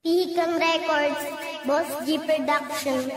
Vehicle Records, Boss G Production.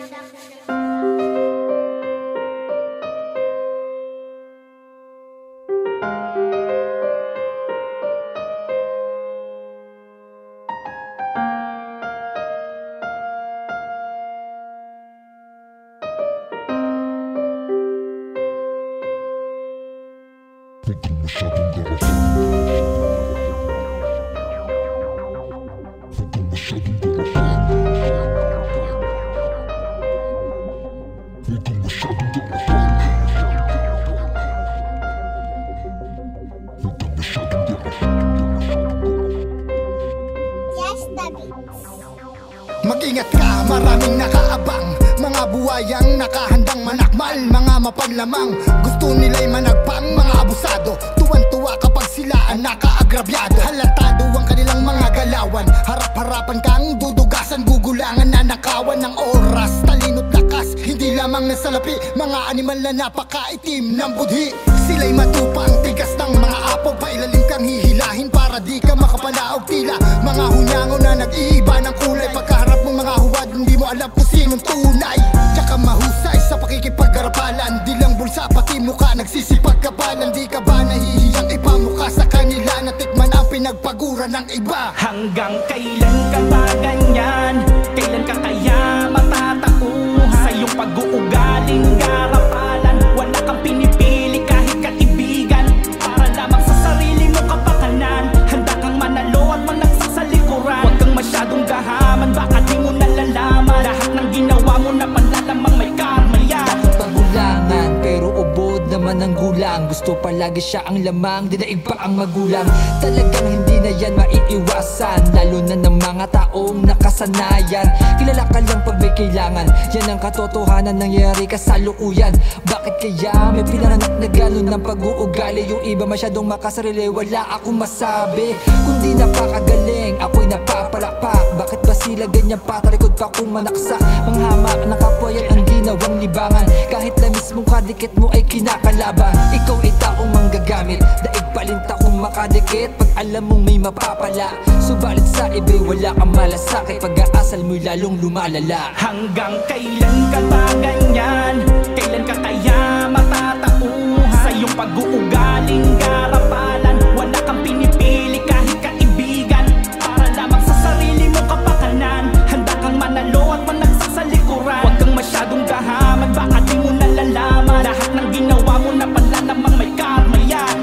Mag-ingat ka, maraming nakaabang, mga buwayang nakahandang manakmal, mga mapaglamang, gusto nila'y managpang, mga abusado, tuwan-tuwa kapag sila ang nakaagrabyado. Halatado ang kanilang mga galawan, harap-harapan kang dudugasan, gugulangan na nakawan ng oras, talino't lakas, hindi lamang nasalapi, mga animal na napakaitim ng budhi. Sila'y matupang tigas ng mga apog, pailalim kang hihilahin para di ka makapanaog, tila mga hunyango na nag-iiba ng kulay. Pagkaharap mong mga huwad, hindi mo alam kung sinong tunay. Tsaka mahusay sa pakikipag-arapalan, di lang bulsa pati muka nagsisipagkapalan. Di ka ba nahihiyang ipamuka sa kanila, natikman ang pinagpagura ng iba? Hanggang kailan ka ba ganyan? Kailan ka kaya matatauhan sa iyong pag-uugaling garapalan? Wala kang pinipili kahit kaibigan, para lamang sa sarili mo kapakanan. Handa kang manalo at managsak sa likuran. Huwag kang masyadong gahaman, baka di mo nalalaman lahat ng ginawa mo na panlalamang may karma yan. Dapat pagulangan, pero ubod naman ang gulang. Gusto palagi siya ang lamang, dinaig pa ang magulang. Talagang hindi na yan maiiwasan, lalo na ng mga taong nakasanayan. Kilala ka lang pag may kailangan, yan ang katotohanan, nangyari ka sa luuyan. Bakit kaya may pinanganak na gano'n ng pag-uugali? Yung iba masyadong makasarili, wala akong masabi. Kundi napakagaling, ako'y napapalakpak. Bakit ba sila ganyan patalikod pa kung manaksa? Manghamak na kapwa, yan ang ginawang libangan. Kahit na mismong kadikit mo ay kinakalaban. Ikaw ay taong manggagamit, daig palinta kung makadikit pag alam mong may mapapala. Subalit sa iba'y wala kang malasakit, pag-aasal mo'y lalong lumalala. Hanggang kailan ka ba ganyan? Kailan ka kaya matatauhan sa iyong pag-uugaling garapalan? Wala kang pinipili kahit kaibigan, para lamang sa sarili mo kapakanan. Handa kang manalo at managsak sa likuran. Huwag kang masyadong gahaman, baka di mo nalalaman lahat ng ginawa mo na panlalamang may karma yan.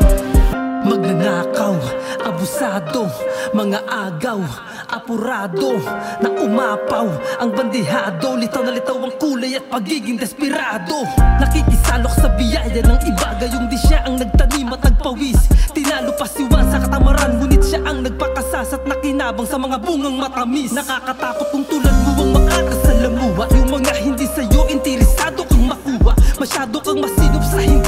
Magnanakaw, abusado, mga agaw, apurado, na umapaw ang bandihado. Litaw na litaw ang kulay at pagiging desperado. Nakikisalok sa biyaya ng iba, gayong di siya ang nagtanim at nagpawis. Tinalo pa si Juan sa katamaran, ngunit siya ang nagpakasas at nakinabang sa mga bungang matamis. Nakakatakot kung tulad mo ang makakasalamuha, yung mga hindi sa'yo interesado kang makuha. Masyado kang masinop sa hindi